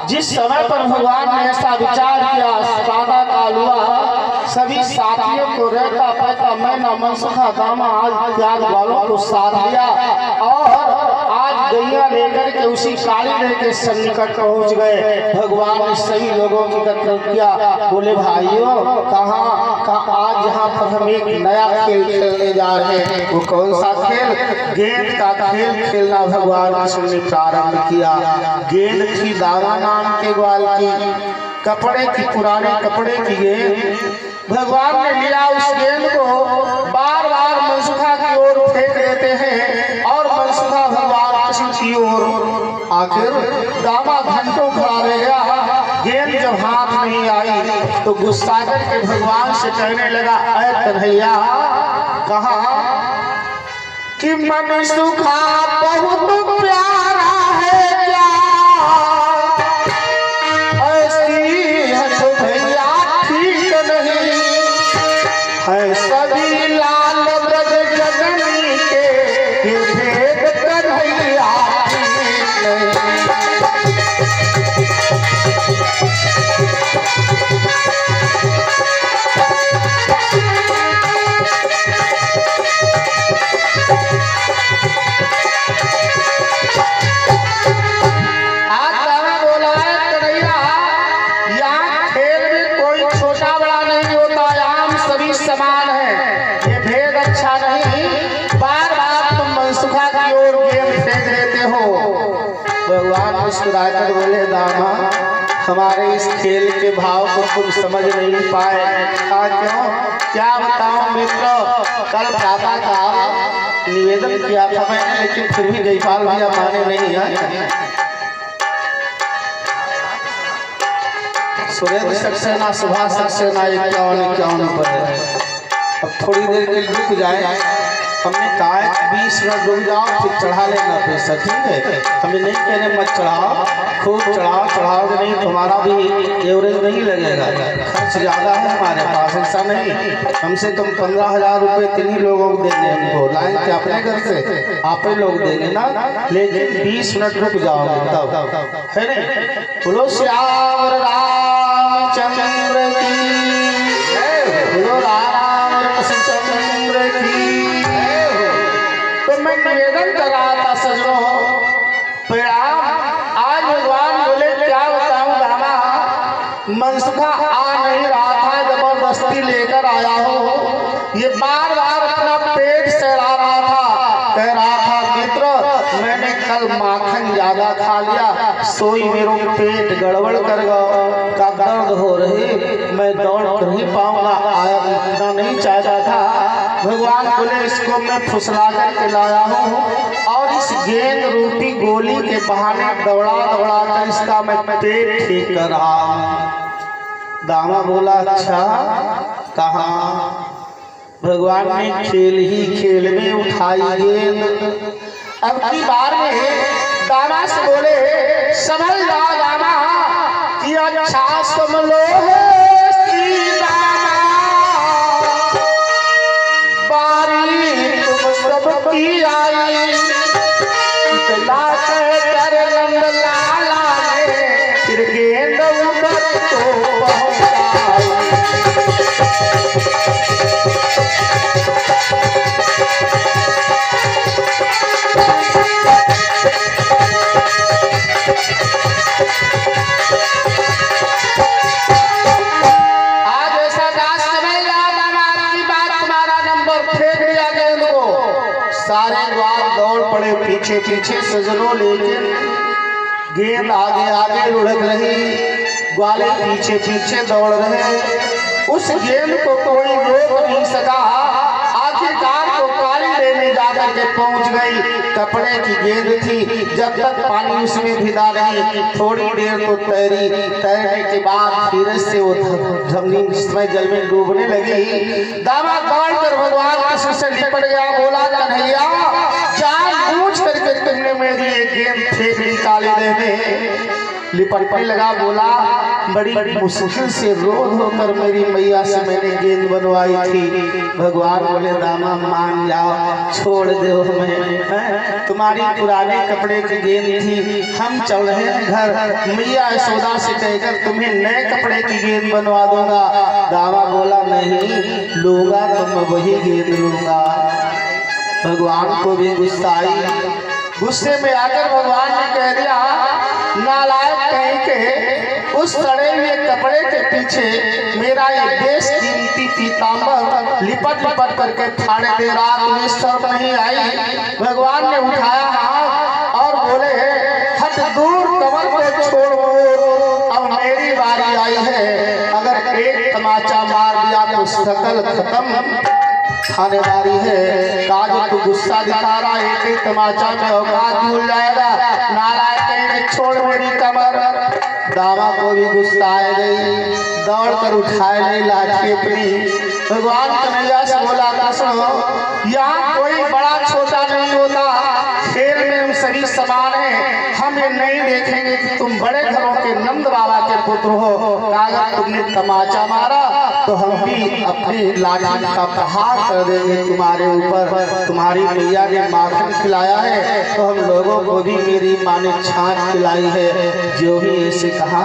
जिस समय पर भगवान ने ऐसा विचार किया, प्रातः काल हुआ, सभी साथियों को रहता पहता मैं न मनसुखा दामा आज त्याग वालों को साथ लिया और आज गैया लेकर के उसी काली के सन्निकट पहुंच गए। भगवान ने सभी लोगों की एकत्रित किया, बोले भाइयों कहाँ आज यहाँ पर हम एक नया खेल खेलने जा रहे हैं। वो कौन सा खेल? गेंद का खेल खेलना भगवान कृष्ण ने प्रारंभ किया। गेंद थी दावा नाम के ग्वाल की, कपड़े की, पुराने कपड़े की गेंद। भगवान ने लिया उस गेंद को, बार बार मनसुखा की ओर फेंक देते हैं और मनसुखा भगवान कृष्ण की ओर। आखिर दामा घंटों खड़ा रह गया, गेंद जब हाथ नहीं आई तो गुस्सा करके भगवान से कहने लगा, ऐ कन्हैया कहा कि मनसुखा बहुत प्यारा है क्या, ऐसी है तो भैया ठीक नहीं है। सभी लाल ब्रज जगनी के भेद कन्हैया समान है, ये भेद अच्छा नहीं। बार बार तुम मनसुखा की ओर गेंद फेंक देते हो। भगवान मुस्कुराकर बोले, दामा हमारे इस खेल के भाव को तुम समझ नहीं पाए। क्यों? क्या बताऊं मित्र, कल प्रातः काल निवेदन किया था मैंने, लेकिन फिर भी जयपाल भैया माने नहीं है। सुरेंद्र सक्सेना, सुभाष सक्सेना 51 पर है। अब थोड़ी देर के रुक जाए, हमने कहा 20 मिनट रुक जाओ फिर चढ़ा लेना पैसा, ठीक है? हमें नहीं कहने मत चढ़ाओ, खूब चढ़ाओ, चढ़ाओगे नहीं तुम्हारा भी एवरेज नहीं लगेगा, खर्च ज़्यादा है हमारे पास, ऐसा नहीं। कम से कम 15,000 रुपये किन्हीं लोगों को देंगे, हमको लाइन के अपने घर से आप ही लोग देंगे ना, लेकिन 20 मिनट रुक जाओगे तब, है नहीं? बोलो श्याम रामचंद्र की, बोलो रामचंद्र की। तो मैं निवेदन कर रहा था सजनों, प्रणाम। आज भगवान बोले क्या बताऊं दामा, मनसुखा आ नहीं रहा था, जबरदस्ती लेकर आया हो। ये बार बार अपना पेट सहला रहा था, कह रहा था मित्र मैंने कल माखन ज्यादा खा लिया, सोई मेरा पेट गड़बड़ कर गया, का दर्द हो रही, मैं दौड़ कर ही पाऊंगा, आया इतना नहीं चाहता था। भगवान बोले इसको मैं फुसला करके लाया हूँ और इस गेंद रूपी गोली के बहाने दौड़ा दौड़ा कर इसका मैं पेट ठीक कर रहा हूँ। दामा बोला अच्छा कहाँ? भगवान ने खेल ही खेल में उठाई गेंद। अब की बार में दामा से बोले समझ जा दामा कि अच्छा समझ लो सबकी आई कर नंद लाला ने फिर गेंद उधर तो पहुंचाई। आज ऐसा दास समय याद हमारी बात, तुम्हारा नंबर फेंक दिया गेंद को, सारे द्वार दौड़ पड़े पीछे पीछे सजनों, लेकिन गेंद आगे आगे लुढ़क रही, ग्वाले पीछे पीछे दौड़ रहे। उस गेंद को कोई रोक नहीं सका। आखिरकार को काली लेने जाकर के पहुंच गई। कपड़े की गेंद थी, जब तक पानी उसमें भिदा नहीं, थोड़ी देर तो तैरी, तैरने के बाद फिर से वो जमीन जिसमें जल में डूबने लगी। दामा दौड़ कर भगवान कृष्ण से लिपट गया, बोला कन्हैया जान बूझ करके तुमने मेरी एक गेंद फेंक दी काली देने, लिपटने लगा, बोला बड़ी मुश्किल से रोज होकर मेरी मैया से मैंने गेंद बनवाई थी। भगवान बोले दामा मान जाओ, छोड़ दो हमें, तुम्हारी पुराने कपड़े की गेंद थी, हम चल रहे हैं घर, मैया यशोदा से कहकर तुम्हें नए कपड़े की गेंद बनवा दूंगा। दामा बोला नहीं लूंगा तो मैं वही गेंद लूंगा। भगवान को भी गुस्सा आई, गुस्से में आकर भगवान ने कह दिया नालायक कहीं के, उस सड़े हुए कपड़े के पीछे मेरा ये देश कीमती पीताम्बर लिपट लिपट करके फाड़े दे रहा, तुम्हें शर्म नहीं आई। भगवान ने उठाया हाथ और बोले हट दूर, कमर पे छोड़, अब मेरी बारी आई है, अगर एक तमाचा मार दिया तो सकल खत्म थानेदारी है। काजू तू गुस्सा दिखा रहा, एक ही तमाचा में औकात भूल जाएगा, नालायक छोड़ मेरी कमर। दामा को भी गुस्सा आ गई, दौड़ कर उठाए नहीं लाठी अपनी। भगवान कन्हैया से बोला था सुनो, यहाँ कोई बड़ा छोटा नहीं होता, खेल में हम सभी समान हैं, हम ये नहीं देखेंगे कि तुम बड़े घरों के नंद बाबा के पुत्र हो, अगर तुमने तमाचा मारा तो हम भी अपनी लाठी का प्रहार कर देंगे तुम्हारे ऊपर। तुम्हारी मैया ने माखन खिलाया है तो हम लोगों को भी मेरी माँ ने छाछ खिलाई है। जो ही ऐसे कहा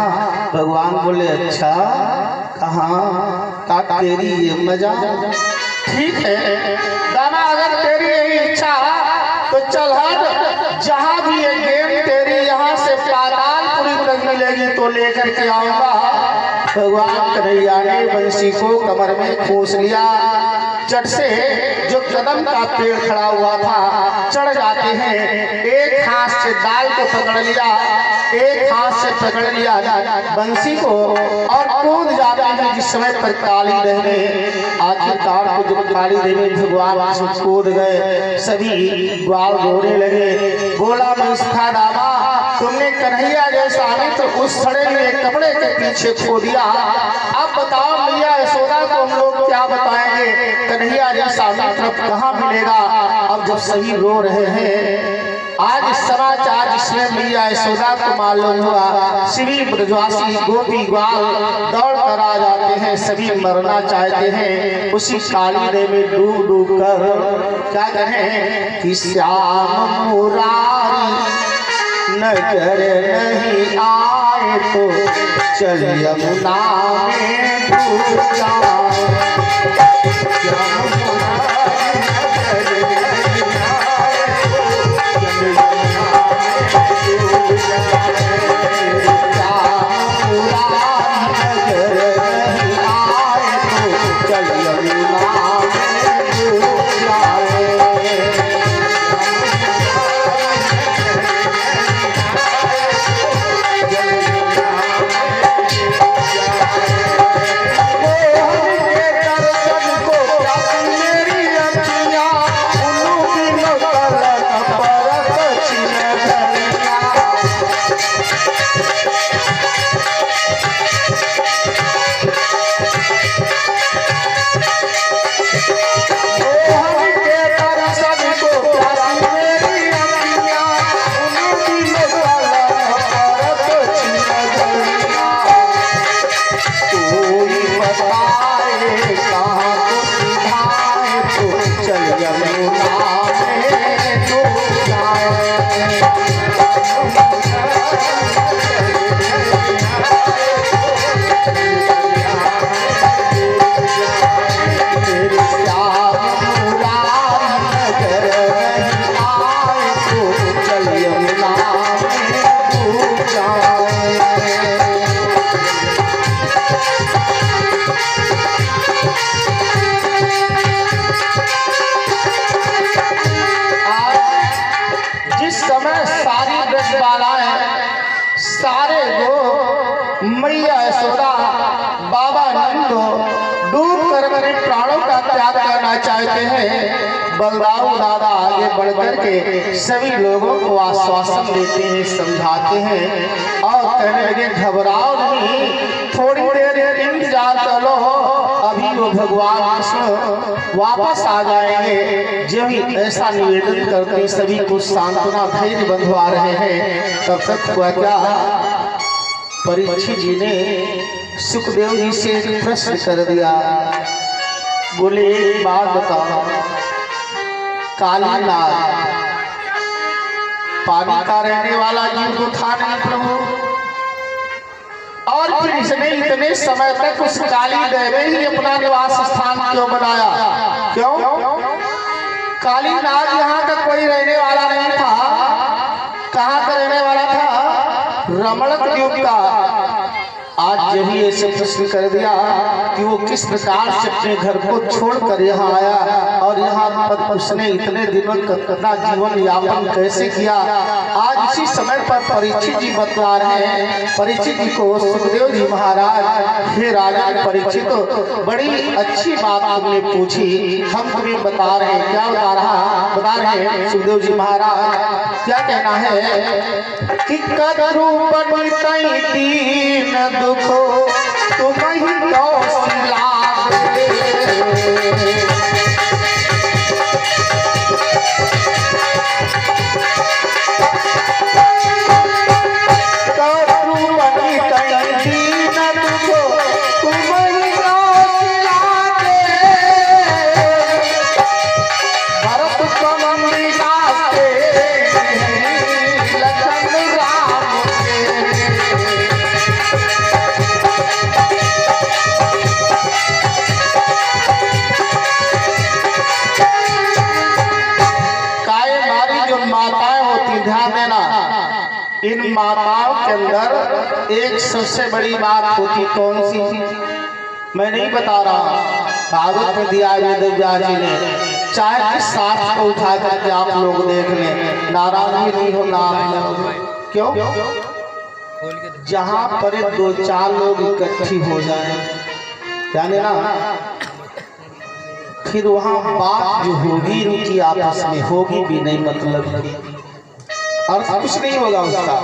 भगवान बोले अच्छा कहाँ का तेरी ये मजा, ठीक है दाना, अगर तेरी यही इच्छा तो चल हट, जहाँ भी ये गेंद तेरी यहाँ से पातालपुरी तक मिलेगी तो लेकर के आऊंगा। भगवान कन्हैया ने बंसी को कमर में खोस लिया, चट से जो कदम का पेड़ खड़ा हुआ था चढ़ जाते हैं, एक हाथ से डाल को पकड़ लिया, एक हाथ से पकड़ लिया बंसी को और कूद जाते हैं। जिस समय पर काली रहने आखिरकार को जब काली रहने भगवान से कूद गए, सभी ग्वाल रोने लगे, बोला मुस्खा दामा तुमने कन्हैया जैसा नहीं तो उस सड़े हुए कपड़े के पीछे खो दिया, अब बताओ मैया यशोदा को हम लोग क्या बताएंगे, कन्हैया जैसा मित्र कहाँ मिलेगा। अब जब सभी रो रहे हैं, आज समाचार जिसमें मैया यशोदा को मालूम हुआ, सभी ब्रजवासी गोपी ग्वाल दौड़ कर आ जाते हैं, सभी मरना चाहते हैं, उसी काली रे में डूब डूब कर क्या कहें कि श्याम मुरारी नजर नहीं आए तो चल यमुना में डूब जाए। सारे लोग मैया यशोदा बाबा नंद डूब कर अपने प्राणों का त्याग करना चाहते हैं। बलराम दादा आगे बढ़कर के सभी लोगों को आश्वासन देते हैं, समझाते हैं और कहने लगे घबराओ नहीं, थोड़ी देर इंतजार करो, अभी वो भगवान कृष्ण वापस आ जाएंगे। जब ही ऐसा निवेदन करते सभी को सांत्वना धैर्य बंधवा रहे हैं, तब तक हुआ क्या परीक्षित जी ने सुखदेव जी से एक प्रश्न कर दिया। बोले एक बात बताओ, कालीनाग पानी का रहने वाला जीव तो था नहीं प्रभु, और फिर इसने इतने समय तक उस काली देव में ही अपना निवास स्थान क्यों बनाया? क्यों? कालीनाग यहाँ का कोई रहने वाला नहीं था। कहाँ का रहने वाला था? रमणक युग का। आज यही ऐसे प्रश्न कर दिया कि वो किस प्रकार से अपने घर को छोड़कर यहाँ आया और यहाँ पर उसने इतने दिनों तक अपना जीवन यापन कैसे किया। आज इसी समय पर परीक्षित जी बतला रहे हैं। परीक्षित जी को सुखदेव जी महाराज, हे राजा परीक्षित, बड़ी अच्छी बात तुमने पूछी, हम तुम्हें बता रहे हैं। क्या बता रहे हैं सुखदेव जी महाराज? क्या कहना है कि कदरू बनी दीन दुखो तुम ही कौशला इन माताओं के अंदर एक सबसे बड़ी बात होती। कौन सी? मैं नहीं बता रहा, भागवत में दिया वेद व्यास जी ने। चाहे किस शास्त्र को उठा करके आप लोग देख लें, नाराज भी नहीं हो ना। क्यों? जहां पर दो चार लोग इकट्ठी हो जाए, यानी ना, फिर वहां बात जो होगी उनकी आपस में होगी भी नहीं, मतलब और कुछ नहीं होगा उसका।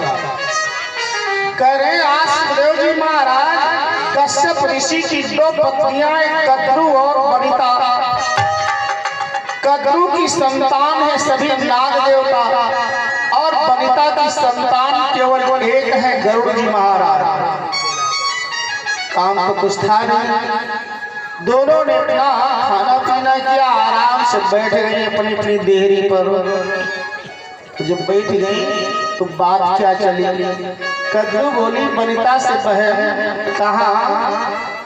करें आज सुखदेव जी महाराज कश्यप ऋषि की दो पत्नियां, कद्रू और वनिता। कद्रू की संतान है सभी नाग देवता, और वनिता की संतान केवल एक है गरुड़ जी महाराज। काम तो कुछ था नहीं। दोनों ने अपना खाना पीना किया, आराम से बैठ गए अपनी अपनी देहरी पर। तो जब बैठ गई तो बात क्या चली? कद्रू बोली वनिता से, बहन कहा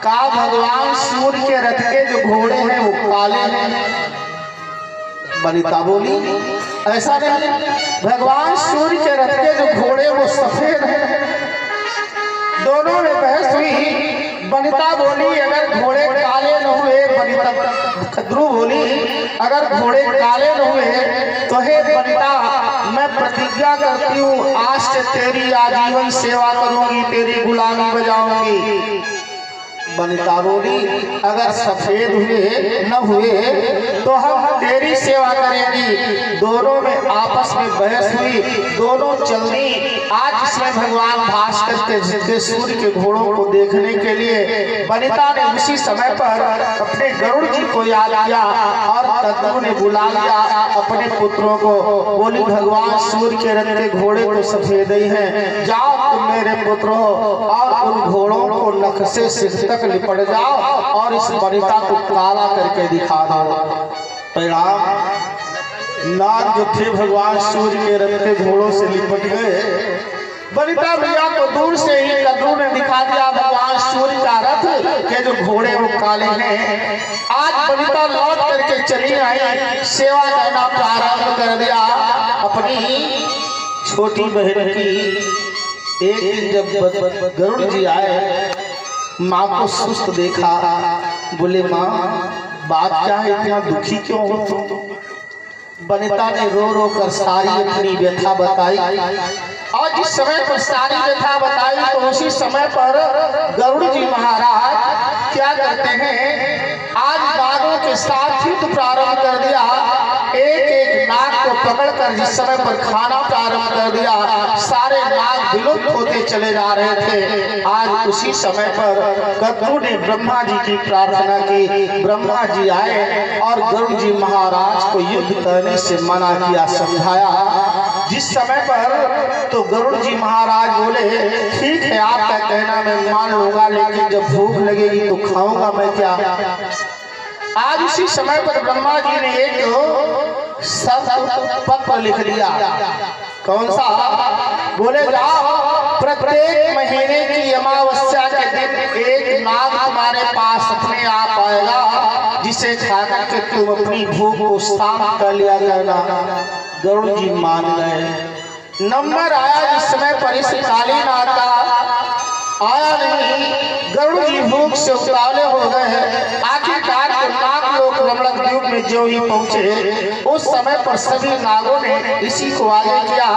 का भगवान सूर्य के रथ के जो घोड़े हैं वो काले हैं। वनिता बोली ऐसा नहीं, भगवान सूर्य के रथ के जो घोड़े वो सफेद हैं। दोनों ने बहस हुई। वनिता बोली अगर घोड़े काले न हुए, कद्रू बोली अगर घोड़े काले न हुए तो हे वनिता, मैं प्रतिज्ञा करती हूँ आज से तेरी आजीवन सेवा करूंगी, तेरी गुलामी बजाऊंगी। वनिता बोली अगर सफेद हुए न हुए तो हम तेरी सेवा करेंगी। दोनों में आपस में बहस हुई, दोनों चलनी। आज इसमें भगवान भास्कर के सूर्य के घोड़ों को देखने के लिए वनिता ने उसी समय पर अपने गरुड़ जी को याद किया और कद्रू ने बुला लिया अपने पुत्रों को। बोली भगवान सूर्य के रथ के घोड़े तो सफेद ही हैं, जाओ तुम मेरे पुत्र हो और उन घोड़ों को नख से सिर तक लिपट जाओ और इस वनिता को काला करके दिखा दो। परिणाम नाग जो थे भगवान सूर्य के रथ के घोड़ों से लिपट गए। वनिता भैया को दूर से ही कद्रू ने दिखा दिया भगवान सूर्य का रथ के जो घोड़े वो काले हैं। आज वनिता लौट करके चली आई, सेवा करना प्रारंभ कर दिया अपनी छोटी बहन की। एक दिन जब गरुड़ जी आए, माँ को सुस्त देखा। बोले माँ बात क्या है, इतना दुखी क्यों हो तुम? वनिता ने रो रो कर सारी अपनी व्यथा बताई, और जिस समय पर सारी व्यथा बताई तो उसी समय पर गरुड़ जी महाराज क्या करते हैं, आज नागों के साथ युद्ध प्रारंभ कर दिया। एक एक नाग को पकड़कर जिस समय पर खाना प्रारंभ कर दिया, सारे नाग विलुप्त होते चले जा रहे थे। आज उसी समय पर कद्रू ने ब्रह्मा जी की प्रार्थना की। ब्रह्मा जी आए और गरुड़ जी महाराज को युद्ध करने से मना किया, समझाया। जिस समय पर तो गरुड़ जी महाराज बोले ठीक है आपका कहना मैं मान लूंगा, लेकिन जब भूख लगेगी तो खाऊंगा मैं क्या। आज उसी समय पर ब्रह्मा जी ने एक पत्र लिख दिया। कौन सा? बोले जाओ प्रत्येक महीने की अमावस्या के दिन एक नाग तुम्हारे पास अपने आप आएगा, जिसे खाकर के तुम अपनी भूख को शांत कर लिया करना। गरुड़ जी मान गए। नंबर आया जिस समय पर इस कालीनाग का आया नहीं, गरुड़ जी भूख से उतावले हो गए हैं। आखिरकार नाग लोक रमणक द्वीप में जो ही पहुंचे, उस समय पर सभी नागों ने इसी को आगे किया,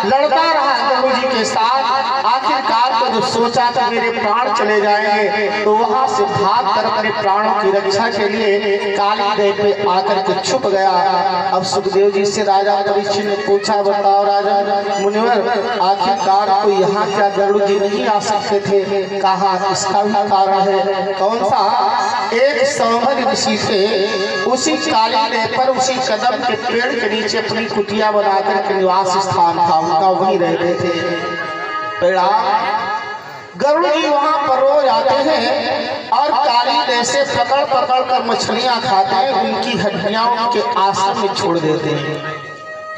लड़ता रहा गरुड़ जी के साथ। आखिरकार तो जब सोचा कि मेरे प्राण चले जाएंगे, तो वहां से भाग कर अपने प्राणों की रक्षा के लिए कालीदेव पे आकर के छुप गया। अब सुखदेव जी से राजा परीक्षित ने पूछा, बताओ राजा मुनिवर, आखिरकार तो यहाँ क्या गरुड़ जी नहीं आ सकते थे? कहा इसका भी कारण है। कौन सा? एक सौंभर ऋषि थे, उसी कालीदेव पर उसी कदम के पेड़ के नीचे अपनी कुटिया बनाकर के निवास स्थान था उनका, वहीं रहते थे। पेड़ा गरुड़ जी वहां पर रोज आते हैं और कालीदेव से पकड़ पकड़ कर मछलियां खाते हैं, उनकी हड्डियां उनके आश्रम में छोड़ देते हैं।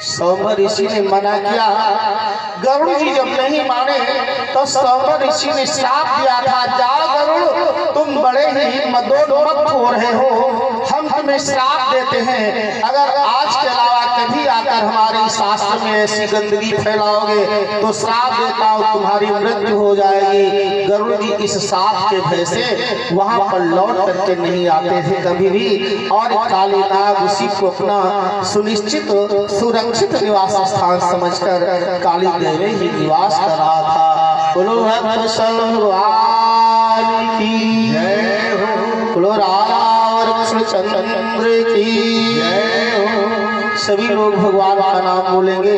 सौंभर ऋषि ने मना किया। गरुड़ जी जब नहीं माने तो सौंभर ऋषि ने श्राप दिया था, जाओ गरुड़ तुम बड़े ही मदोन्मत्त हो रहे हो, हम तुम्हें श्राप देते हैं, अगर आज के अलावा कभी आकर हमारे शास्त्र में ऐसी गंदगी फैलाओगे तो श्राप देता हूँ तुम्हारी मृत्यु हो जाएगी। गरुड़ जी इस श्राप के भय से वहां पर लौट करके नहीं आते थे कभी भी, और कालीनाग उसी को अपना सुनिश्चित सुरक्षित निवास स्थान समझकर कालीदेव ही निवास कर रहा था। बोलो भगवान की जय हो, बोलो राधा कृष्णचंद्र की जय हो। सभी लोग भगवान का नाम बोलेंगे।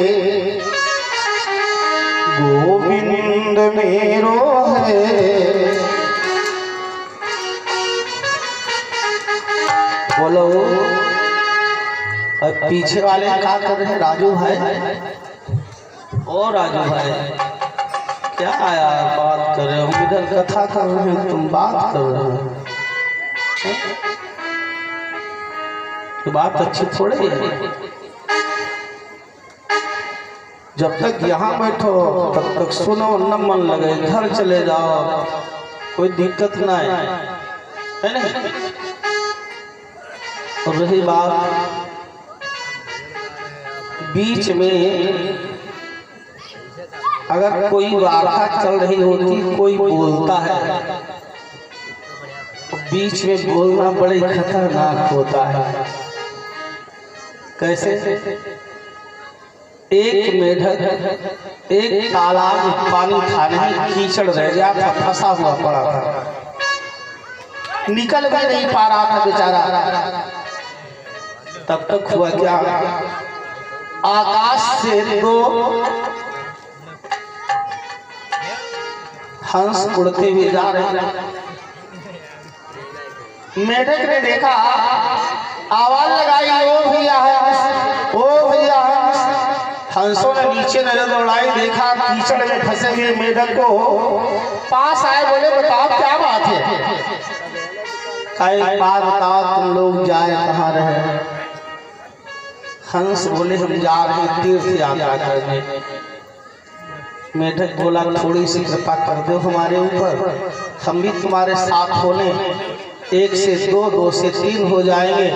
गोविंद मेरो है, बोलो। अब पीछे वाले क्या कर रहे हैं? राजू भाई और राजू भाई क्या आया बात कर रहे हो? इधर कथा कर रहे हो, तुम बात कर रहे हो, तो बात अच्छी थोड़े है। जब तक यहाँ बैठो तब तक सुनो, न मन लगे घर चले जाओ, कोई दिक्कत नहीं है ना। और रही बात बीच में अगर कोई वार्ता चल रही होती, कोई बोलता है, तो बीच में बोलना बड़े खतरनाक होता है। कैसे? एक मेढक एक तालाब में पानी खाने में कीचड़ रह गया था, फंसा हुआ पड़ा था, निकल भी नहीं पा रहा था बेचारा। तब तक हुआ क्या? आकाश से दो हंस उड़ते हुए जा रहे हैं। मेढक ने देखा, आवाज लगाई, ओ भैया हंस, ओ भैया हंस। हंसों ने नीचे नजर दौड़ाई, देखा कीचड़ में फंसे हुए मेढक को। पास आए, बोले बताओ क्या बात है? कई बात बताओ, तुम लोग जाए कहाँ रहे? हंस बोले हम जा रहे हैं तीर्थ यात्रा करने। मेढक बोला थोड़ी सी कृपा कर दो हमारे ऊपर, हम भी तुम्हारे साथ होने, 1 से 2, 2 से 3 हो जाएंगे,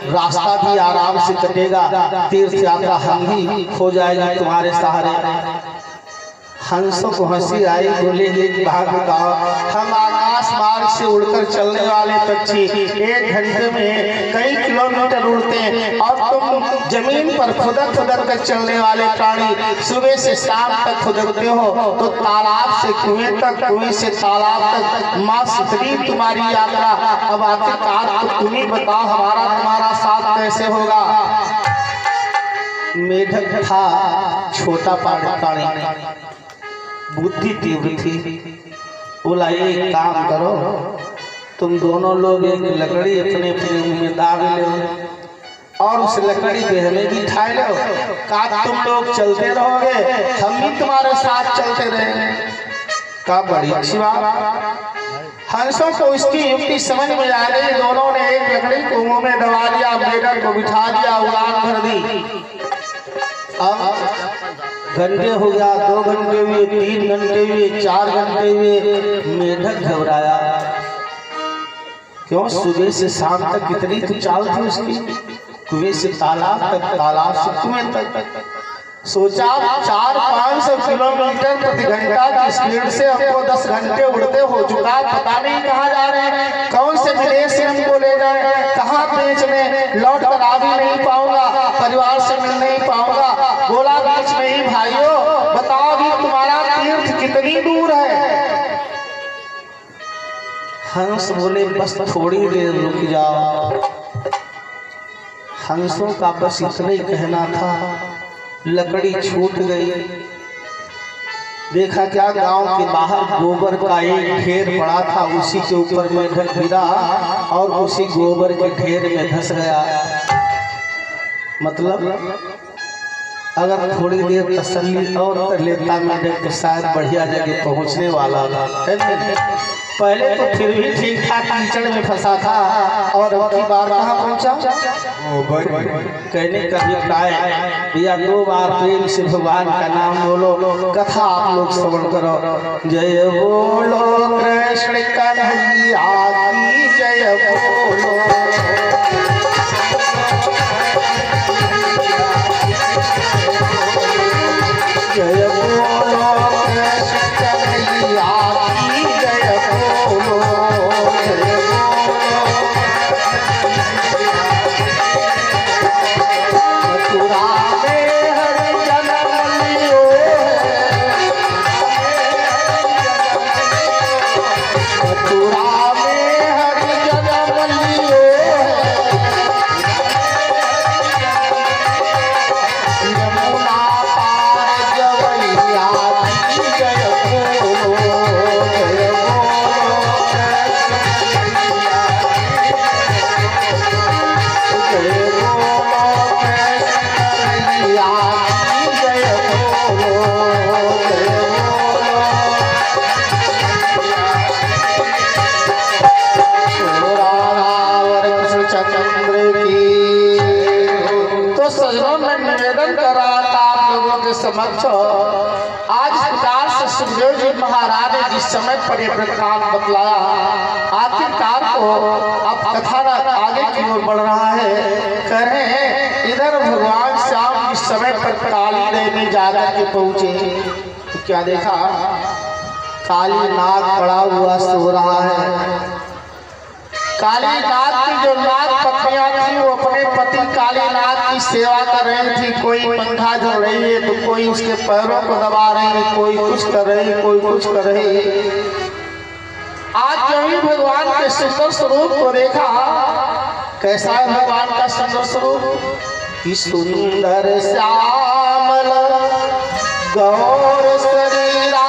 रास्ता भी आराम से कटेगा, तीर्थ यात्रा हम भी हो जाएगी तुम्हारे सहारे। हंसों को हंसी आई, बोले एक बात बताओ, हम आकाश मार्ग से उड़कर चलने वाले पक्षी 1 घंटे में कई किलोमीटर उड़ते हैं, और तुम जमीन पर खुदक खुदक कर चलने वाले प्राणी सुबह से शाम तक खुदकते हो, तो तालाब से कुएं तक, कुएं से तालाब तक मास इतनी तुम्हारी यात्रा, अब आखिरकार तो तुम ही बताओ हमारा तुम्हारा साथ कैसे होगा? मेढक था छोटा प्राणी, बुद्धि तीव्र थी। बोला एक काम करो, तुम दोनों लोग एक लकड़ी अपने अपने मुंह में दाग लो और उस लकड़ी पे हमें भी खा लो, का तुम लोग चलते रहोगे, हम भी तुम्हारे साथ चलते रहेंगे। का बड़ी अच्छी बात। हंसों को इसकी युक्ति समझ में आ गई। दोनों ने एक लकड़ी को मुंह में दबा लिया, मेढक को बिठा दिया, उड़ान भर दी। अब घंटे हो गया, 2 घंटे हुए, 3 घंटे हुए, 4 घंटे हुए, मेढक घबराया। क्यों? सुबह से शाम तक कितनी तो चाल थी उसकी, कुएं से तालाब तक, तालाब से कुएं तक। सोचा 400-500 किलोमीटर प्रति घंटा की स्पीड से हमको 10 घंटे उड़ते हो चुका, पता नहीं कहाँ जा रहे हैं, कौन से विदेश से हमको ले जाए, कहाँ बेचने, लौट कर आ भी नहीं पाऊंगा, परिवार से मिल नहीं पाऊंगा। बोला बीच में ही भाइयों बताओ भी तुम्हारा तीर्थ कितनी दूर है? हंस बोले बस थोड़ी देर रुक जाओ। हंसों का बस इतना ही कहना था। लकड़ी छूट गई। देखा क्या, गांव के बाहर गोबर का एक ढेर पड़ा था, उसी के ऊपर मेढक गिरा और उसी गोबर के ढेर में धंस गया। मतलब अगर थोड़ी देर तसल्ली और कर लेता मेढक तो शायद बढ़िया जगह पहुंचने वाला था। पहले तो फिर भी ठीक ठाक कीचड़ में फंसा था और अब की बार कहाँ पहुंचा? कहने का अभिप्राय भैया 2 बार प्रेम से भगवान का नाम बोलो, कथा आप लोग श्रवण करो। जय बोलो कृष्ण कन्हैया की जय बोलो। जय बोलो कृष्ण कन्हैया की जय बोलो। मथुरा में हरि जन्म लियो, मथुरा में हरि जन्म लियो, यमुना पार जवैया की जय बोलो। जय बोलो कृष्ण कन्हैया, जय बोलो कृष्ण कन्हैया की जय बोलो। जय बोलो राधावर कृष्ण चंद्र की। तो सजनों में निवेदन कर रहा था आप लोगों के समक्ष, आज प्रकार से सुखदेव जी महाराज ने जिस समय पर ये वृत्तांत बतलाया, आखिरकार को अब कथा आगे की ओर बढ़ रहा है। कह रहे हैं इधर भगवान श्याम जिस समय पर काली देवी जाकर के पहुंचे तो क्या देखा, काली नाग पड़ा हुआ सो रहा है। काली नाग की जो नाग पत्नियां थी वो अपने पति काली नाग की सेवा कर रही थी। कोई पंखा झल रही है तो कोई उसके पैरों को दबा रही है, कोई कुछ कर रही है, कोई कुछ कर रही है। आज जो ही भगवान के सुंदर स्वरूप को देखा, कैसा है भगवान का सुंदर स्वरूप? कि सुंदर श्यामल गौर शरीरा,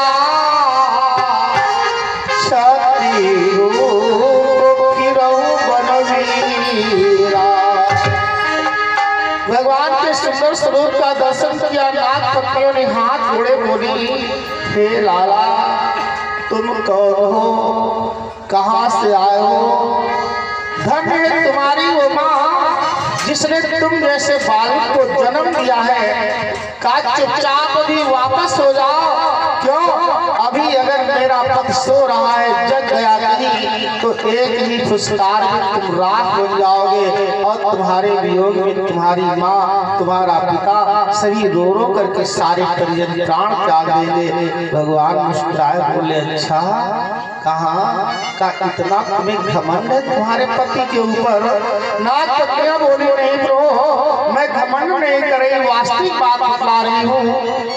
शक्ति रूप फिरऊ बनवीरा। भगवान के सुंदर स्वरूप का दर्शन किया। नाग पत्नियों ने हाथ जोड़े, बोली हे लाला तुम कौन हो, कहाँ से आए हो? धन्य है तुम्हारी वो माँ जिसने तुम जैसे बालक को जन्म दिया है। का चुपचाप अभी वापस हो जाओ। क्यों? अभी अगर मेरा पति सो रहा है, जग गया कहीं, तो एक ही फुसकार में तुम रात बन जाओगे और तुम्हारे वियोग में तुम्हारी माँ, तुम्हारा पिता सभी रो रो करके सारे परिजन प्राण त्याग देंगे। भगवान मुस्कुराए, बोले अच्छा कहाँ का इतना तुम्हें घमंड है तुम्हारे पति के ऊपर? नाग पत्नियां बोली नहीं ब्रो, मैं घमंड नहीं कर रही, वास्तविक बात बता रही हूँ।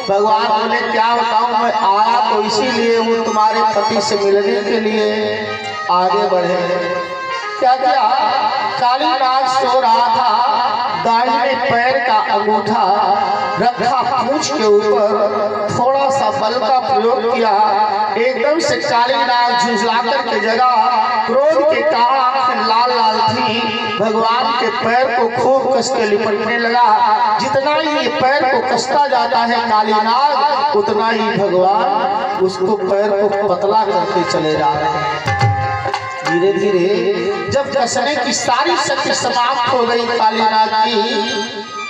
भगवान बोले क्या बताऊं, मैं आया तो इसीलिए हूँ तुम्हारे पति से मिलने के लिए। आगे बढ़े। क्या किया? काली नाग सो रहा था, दाहिने पैर का अंगूठा रखा पूंछ के ऊपर, थोड़ा सा बल का प्रयोग किया, एकदम से काली नाग झुंझला करके जगह। क्रोध के कारण आंखें लाल लाल थी। आदमी भगवान के पैर को खूब कस के लिपटने लगा। जितना ही पैर को कसता जाता है कालीनाग, उतना ही भगवान उसको पैर को पतला करते चले जा रहे हैं। धीरे धीरे जब कसने की सारी शक्ति समाप्त हो गई कालीनाग की,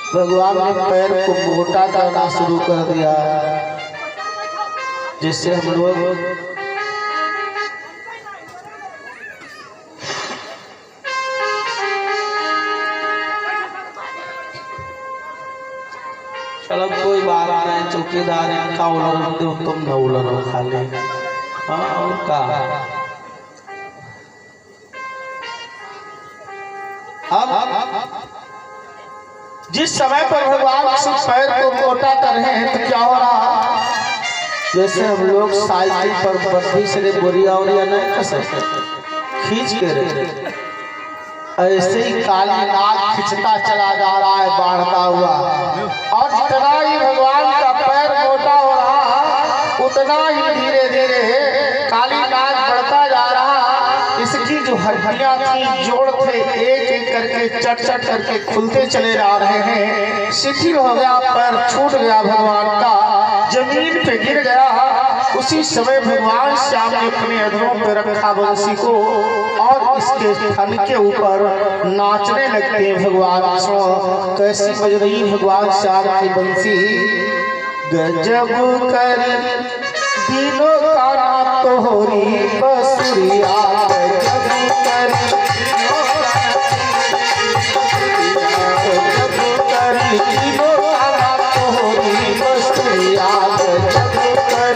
भगवान ने पैर को मोटा करना शुरू कर दिया। जिससे हम लोग चलो कोई बात नहीं, चौकीदार इनका उलर दो, तुम न उलरो खाली। हाँ और का अब जिस समय पर भगवान पैर को मोटा कर रहे हैं तो क्या हो रहा, जैसे हम लोग साइकिल पर बत्ती से बोरिया उरिया नहीं कर सकते, खींच के रहे, ऐसे ही कालीनाग खिंचता चला जा रहा है बढ़ता हुआ। और जितना ही भगवान का पैर मोटा हो रहा, उतना ही धीरे धीरे कालीनाग बढ़ता जा रहा। इसकी जो हड्डियां थी, जोड़ थे, एक एक करके चट चट करके खुलते चले जा रहे हैं। शिथिल हो गया, पैर छूट गया भगवान का, जमीन पे गिर गया। उसी समय भगवान श्याम ने अपने अधरों पे रखा बंसी को और इसके थन के ऊपर नाचने लगते हैं भगवान। कैसी बज रही भगवान श्याम की बंसी, गजब कर दिनों का ना तोहरी बसुरिया, गजब कर दिनों का ना तोहरी बसुरिया, गजब कर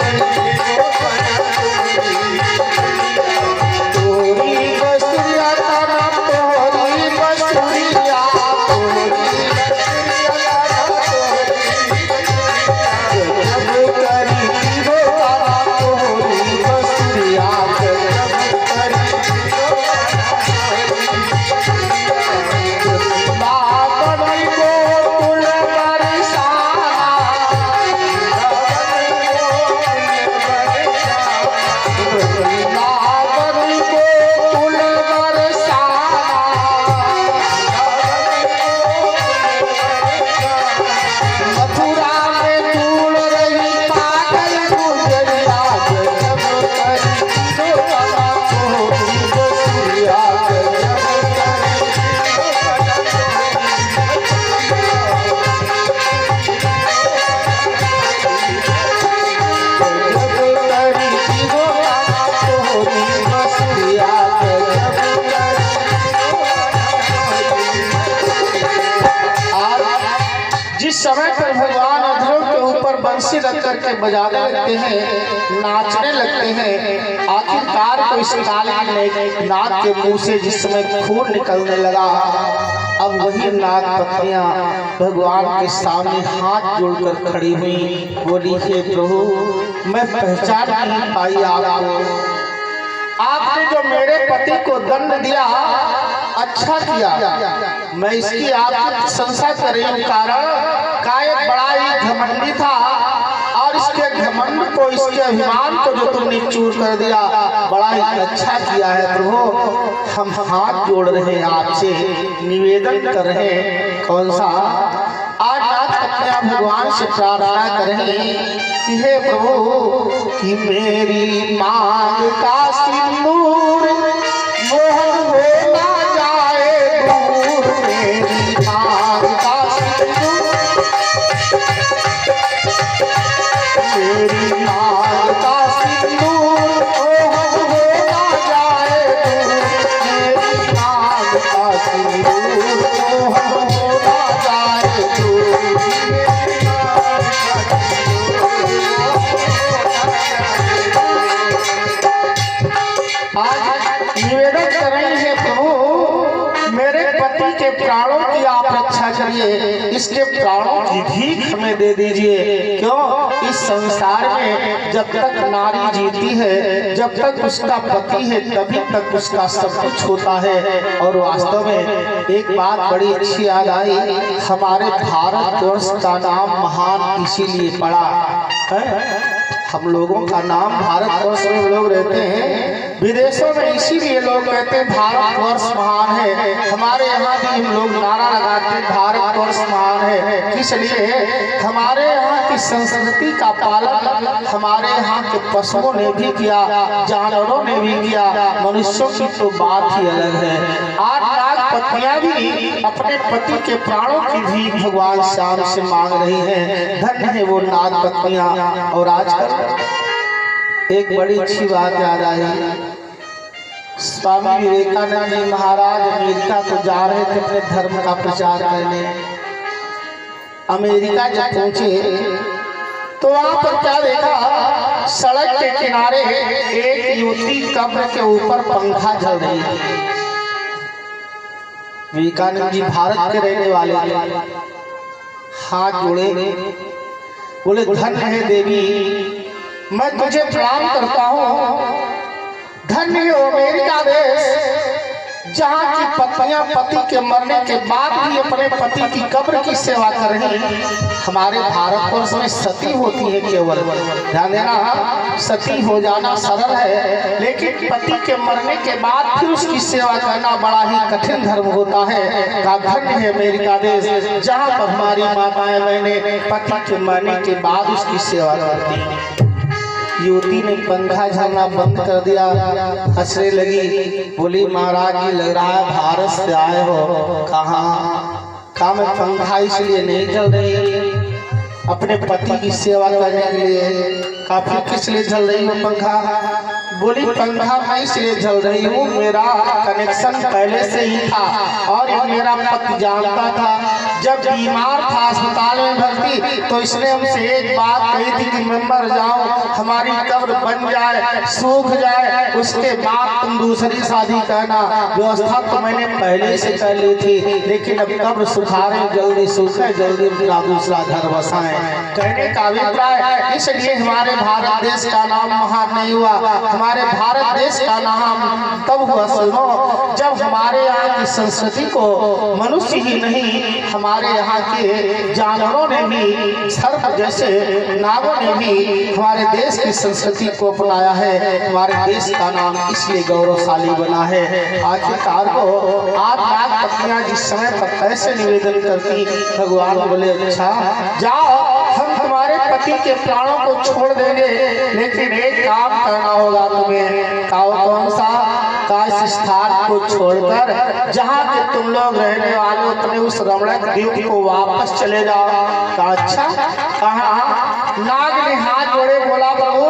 तोहरी बसुरिया का ना तोहरी बसुरिया, समय पर भगवान अधरों के ऊपर बंसी रख करके बजाने लगते हैं, नाचने लगते हैं। आखिरकार को इस नाग के मुंह से जिस समय खून निकलने लगा, अब वही नाग पत्नियां भगवान के सामने हाथ जोड़कर खड़ी हुई, बोली हे प्रभु, मैं पहचान नहीं पाई आपको। आपने जो मेरे पति को दंड दिया अच्छा किया, मैं इसकी आपकी प्रशंसा कर रही हूँ। कारण कायक बड़ा ही घमंडी था और इसके घमंड को, इसके अभिमान को जो तुमने चूर कर दिया, बड़ा ही अच्छा किया है प्रभु। हम हाथ जोड़ रहे हैं आपसे, निवेदन कर रहे हैं। कौन सा? आज नाथ भगवान से प्रार्थना करें कि हे प्रभु, कि मेरी मांग का सिंदूर मोहन हो ना जाए दूर, मेरी मांग का सिंदूर, मेरी मांग का सिंदूर मोहन हो ना जाए दूर, मेरी मांग का सिंदूर मोहन हो ना जाए दूर। निवेदन कर रही है प्रभु, मेरे पति के प्राणों की आप रक्षा करिए, इसके प्राणों की भीख हमें दे दीजिए। क्यों? इस संसार में जब तक नारी जीती है, जब तक उसका पति है, तभी तक उसका सब कुछ होता है। और वास्तव में एक बात बड़ी अच्छी याद आई, हमारे भारतवर्ष का नाम महान इसीलिए पड़ा है। हम लोगों का नाम, भारतवर्ष में लोग रहते हैं, विदेशों में इसीलिए लोग कहते हैं भारतवर्ष महान है। हमारे यहाँ भी हम लोग नारा लगाते हैं भारतवर्ष महान है। इसलिए हमारे यहाँ की संस्कृति का पालन हमारे यहाँ के पशुओं ने भी किया, जानवरों ने भी किया, मनुष्यों की तो बात ही अलग है। 8 लाख पत्नियां भी अपने पति के प्राणों की भी भगवान श्याम से मांग रही हैं। धन्य है वो नाग पत्नियां। और आजकल एक बड़ी अच्छी बात याद आई, स्वामी विवेकानंद जी महाराज अमेरिका को जा रहे थे अपने धर्म का प्रचार करने। अमेरिका जब पहुंचे तो वहां पर क्या देखा, सड़क के किनारे एक युवती कब्र के ऊपर पंखा जल रही है। विवेकानंद जी भारत के रहने वाले हाथ जोड़े, बोले धन्य है देवी, मैं तुझे प्रणाम करता हूँ। धन्य है अमेरिका देश जहाँ की पत्नियां पति के मरने के बाद भी अपने पति की कब्र की सेवा कर रही। हमारे भारतवर्ष में सती होती है केवल, ध्यान देना, सती हो जाना सरल है, लेकिन पति के मरने के बाद फिर उसकी सेवा करना बड़ा ही कठिन धर्म होता है। का धन्य है अमेरिका देश जहाँ पर हमारी माताएं बहनें पति के मरने के बाद उसकी सेवा करती। युवती ने पंखा झलना बंद कर दिया, हंसने लगी, बोली महाराज जी लग रहा है भारत से आए हो। कहाँ मैं पंखा इसलिए नहीं जल रही, अपने पति की सेवा करने के लिए। काफी किस लिए जल रही हो पंखा? बोली पंखा मैं इसलिए जल रही हूँ, मेरा कनेक्शन पहले से ही था और मेरा पति जानता था। जब बीमार था अस्पताल में भर्ती तो इसने हमसे एक बात कही थी कि मैं मर जाऊं, हमारी कब्र बन जाए, सूख जाए, उसके बाद तुम दूसरी शादी करना। व्यवस्था तो मैंने पहले से कर ली थी, लेकिन अब कब्र सुखा रहे, जल्दी सूखे, जल्दी अपना दूसरा घर बसाएं। कहने का अभिप्राय, इसलिए हमारे भारत देश का नाम महान नहीं हुआ। हमारे भारत देश का नाम तब हुआ सुनो जब हमारे यहाँ की संस्कृति को मनुष्य ही नहीं, हमारे यहाँ के जानवरों ने भी, सर्प जैसे नागों ने भी हमारे देश की संस्कृति को अपनाया है। हमारे देश का नाम इसलिए गौरवशाली बना है। आखिरकार को 8 लाख पत्नियां जिस समय पर कैसे निवेदन करती, भगवान बोले अच्छा जाओ, हम तुम्हारे पति के प्राणों को छोड़ देंगे, लेकिन एक काम करना होगा तुम्हें। कौन सा? का इस स्थान को छोड़कर जहाँ के तुम लोग रहने वाले अपने उस रमणक द्वीप को वापस चले जाओ। का अच्छा कहाँ? नाग ने हाथ जोड़े, बोला प्रभु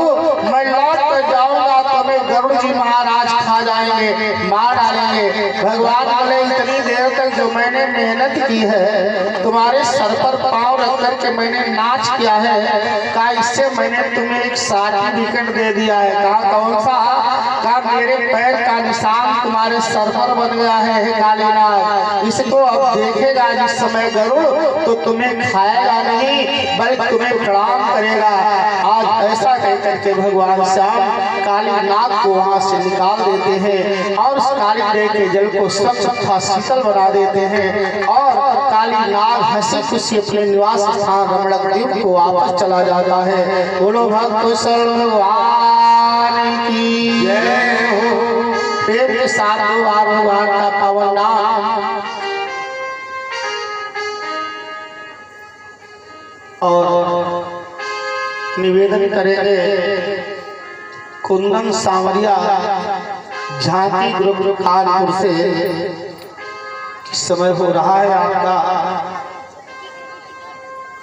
मैं लौट कर जाऊंगा तो मैं गरुड़ जी महाराज खा जाएंगे, मार डालेंगे। भगवान बोले इतनी देर तक जो मैंने मेहनत की है, तुम्हारे सर पर पांव रख करके मैंने नाच किया है, का इससे मैंने तुम्हें एक सर्टिफिकेट दे दिया है। कहा कौन सा? का मेरे पैर का निशान तुम्हारे सर पर बन गया है कालीनाग, इसको अब देखेगा जिस समय गरुड़ तो तुम्हें खाएगा नहीं बल्कि तुम्हें प्रणाम करेगा। आज ऐसा कहकर के भगवान श्याम कालीनाग को वहां से निकाल देते हैं और उस काली के जल को स्वच्छ तथा शीतल बना देते हैं और कालीनाग हंसी खुशी अपने निवास स्थान रमणक द्वीप को वापस चला जाता है। बोलो भक्त भगवान की जय हो। प्रेम के साथ भगवान का पावन नाम और निवेदन करेंगे कुंदन सांवरिया झांकी ग्रुप कानपुर से। किस समय हो रहा है आपका,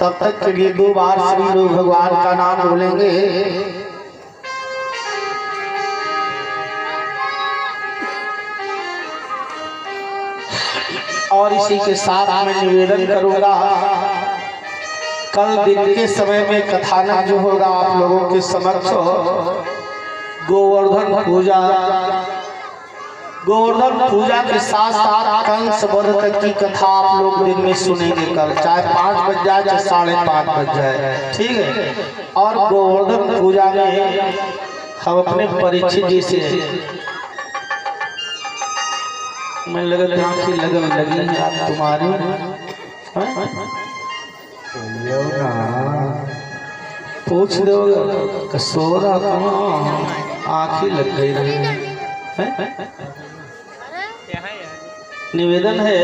तब तक के लिए 2 बार श्री गुरु भगवान का नाम बोलेंगे। और इसी के साथ मैं निवेदन करूंगा, कल दिन के समय में कथानक जो होगा आप लोगों के समक्ष गोवर्धन पूजा, गोवर्धन पूजा के साथ साथ कंस वध तक की कथा आप लोग दिन में सुनेंगे कल, चाहे 5 बज जाए चाहे 5:30 बज जाए, ठीक है। और गोवर्धन पूजा में हम अपने परीक्षित जी से, मैं लगन की लगन लगी है आप तुम्हारी, पूछ दो सोरा आँखें लग गई। निवेदन है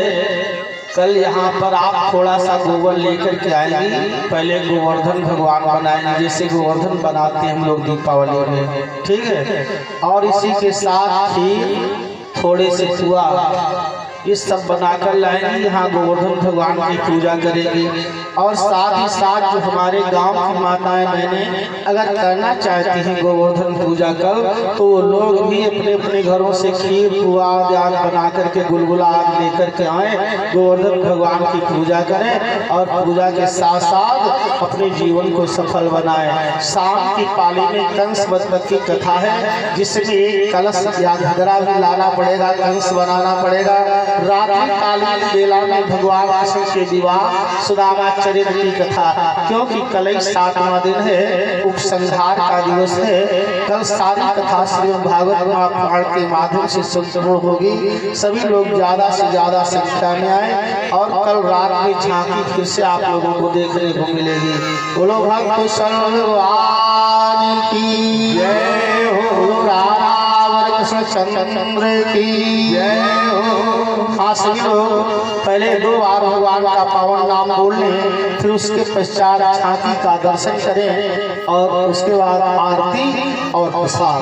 कल यहाँ पर आप थोड़ा सा गोबर लेकर के आएंगी। पहले गोवर्धन भगवान बनाएंगे, जैसे गोवर्धन बनाते हैं हम लोग दीपावली में, ठीक है। और इसी के साथ ही थोड़े से पुआ ये सब बनाकर लाएंगे, यहाँ गोवर्धन भगवान की पूजा करेंगे। और साथ ही साथ जो हमारे गांव की माताएं बहनें अगर करना चाहती हैं गोवर्धन पूजा कर, तो वो लोग भी अपने अपने घरों से खीर पुआ आग बना करके गुलगुला आग लेकर के आए, गोवर्धन भगवान की पूजा करें और पूजा के साथ साथ अपने जीवन को सफल बनाएं। शाम की पाली में कंस वध की कथा है, जिसमें कलश या घगरा भी लाना पड़ेगा, कंस बनाना पड़ेगा। रात्रि कालीन बेला में भगवान कृष्ण के विवाह सुदामा चरित्र की कथा, क्योंकि कल 7वां दिन है, उपसंहार का दिवस है। कल सारी कथा श्रीमद् भागवत महापुराण के माध्यम से संपूर्ण होगी। सभी लोग ज्यादा से ज्यादा संख्या में आए और कल रात में झांकी फिर से आप लोगों को देखने को मिलेगी। बोलो भक्त भगवान की जय हो, राधा कृष्ण चंद्र की जय हो। हाँ सभी लोग पहले 2 बार भगवान का पावन नाम बोल लें, फिर उसके पश्चात झांकी का दर्शन करें और उसके बाद आरती और प्रसाद।